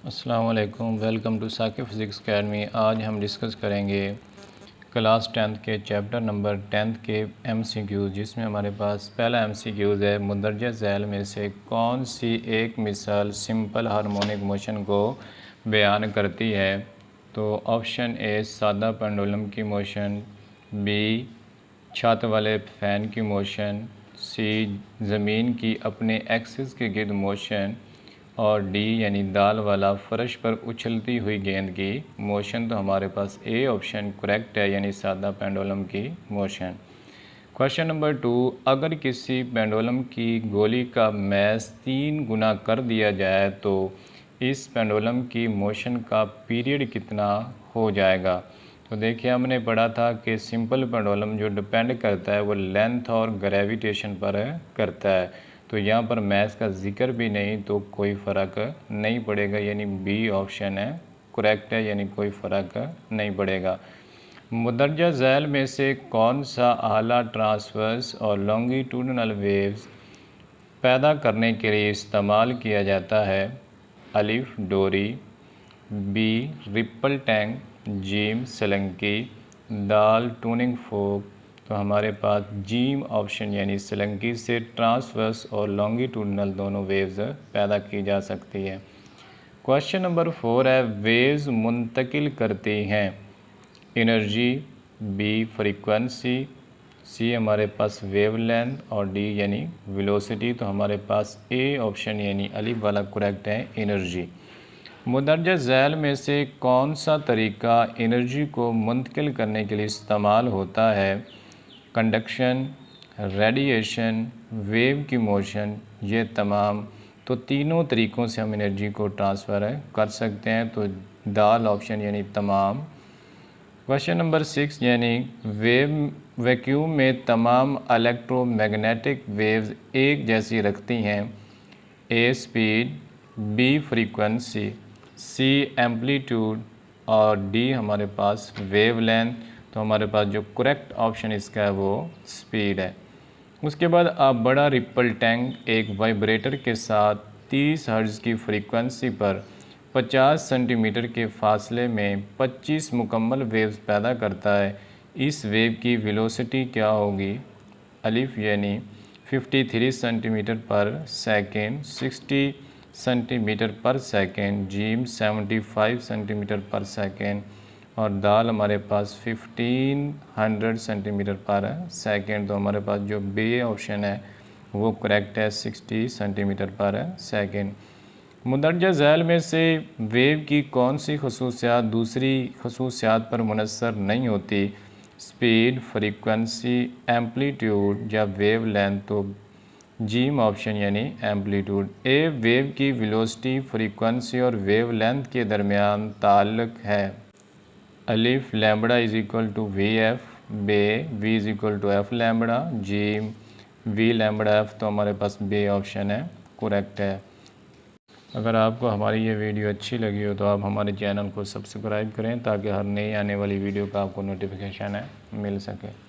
अस्सलाम वालेकुम, welcome to Saqib physics academy. आज हम डिस्कस करेंगे क्लास 10th के चैप्टर नंबर 10th के MCQ, जिसमें हमारे पास पहला MCQ है मुंदरजा झैल में से कौन सी एक मिसाल सिंपल हार्मोनिक मोशन को बयान करती है। तो ऑप्शन ए सादा पेंडुलम की मोशन, बी छत वाले फ़ैन की मोशन, सी ज़मीन की अपने एक्सिस के गिर्द मोशन और डी यानी दाल वाला फर्श पर उछलती हुई गेंद की मोशन। तो हमारे पास ए ऑप्शन करेक्ट है, यानी सादा पेंडुलम की मोशन। क्वेश्चन नंबर 2, अगर किसी पेंडुलम की गोली का मैस 3 गुना कर दिया जाए तो इस पेंडुलम की मोशन का पीरियड कितना हो जाएगा। तो देखिए, हमने पढ़ा था कि सिंपल पेंडुलम जो डिपेंड करता है वो लेंथ और ग्रेविटेशन पर करता है। तो यहाँ पर मैथ्स का जिक्र भी नहीं, तो कोई फ़र्क नहीं पड़ेगा, यानी बी ऑप्शन है करेक्ट है, यानी कोई फ़र्क नहीं पड़ेगा। मुंदरजा झैल में से कौन सा आला ट्रांसवर्स और लॉन्गिट्यूडनल वेव्स पैदा करने के लिए इस्तेमाल किया जाता है। अलिफ डोरी, बी रिप्पल टैंक, जीम सलंकी, दाल टूनिंग फोक। तो हमारे पास जीम ऑप्शन यानी सलंकी से ट्रांसवर्स और लॉन्गिट्यूडनल दोनों वेव्स पैदा की जा सकती है। क्वेश्चन नंबर 4 है, वेव्स मुंतकिल करती हैं एनर्जी, बी फ्रीक्वेंसी, सी हमारे पास वेवलेंथ और डी यानी वेलोसिटी। तो हमारे पास ए ऑप्शन यानी अलिफ वाला करेक्ट है, एनर्जी। मुंदरजा झैल में से कौन सा तरीका एनर्जी को मुंतकिल करने के लिए इस्तेमाल होता है। कंडक्शन, रेडिएशन, वेव की मोशन, ये तमाम। तो तीनों तरीक़ों से हम एनर्जी को ट्रांसफ़र कर सकते हैं। तो दाल ऑप्शन यानी तमाम। क्वेश्चन नंबर 6, यानी वैक्यूम में तमाम इलेक्ट्रोमैग्नेटिक वेव्स एक जैसी रखती हैं। A speed, B frequency, C amplitude और डी हमारे पास वेवलेंथ। तो हमारे पास जो करेक्ट ऑप्शन इसका है वो स्पीड है। उसके बाद अब बड़ा रिप्पल टैंक एक वाइब्रेटर के साथ 30 हर्ट्ज़ की फ्रीक्वेंसी पर 50 सेंटीमीटर के फासले में 25 मुकम्मल वेव्स पैदा करता है। इस वेव की वेलोसिटी क्या होगी। अलिफ यानी 53 सेंटीमीटर पर सेकेंड, 60 सेंटीमीटर पर सेकेंड, जीम 75 सेंटीमीटर पर सेकेंड और दाल हमारे पास 1500 सेंटीमीटर पर सेकेंड। तो हमारे पास जो बी ऑप्शन है वो करेक्ट है, 60 सेंटीमीटर पर सेकेंड। मुंदरजा झैल में से वेव की कौन सी खसूसियात दूसरी खसूसियात पर मुनसर नहीं होती। स्पीड, फ्रीक्वेंसी, एम्पलीट्यूड या वेव लेंथ। तो जीम ऑप्शन यानी एम्पलीट्यूड। ए वेव की वेलोसिटी, फ्रीक्वेंसी और वेव लेंथ के दरमियान ताल्लुक है। अलिफ lambda is equal to V F, बे V is equal to F lambda, जीम वी लैम्बडा एफ। तो हमारे पास बे ऑप्शन है करेक्ट है। अगर आपको हमारी ये वीडियो अच्छी लगी हो तो आप हमारे चैनल को सब्सक्राइब करें ताकि हर नई आने वाली वीडियो का आपको नोटिफिकेशन मिल सके।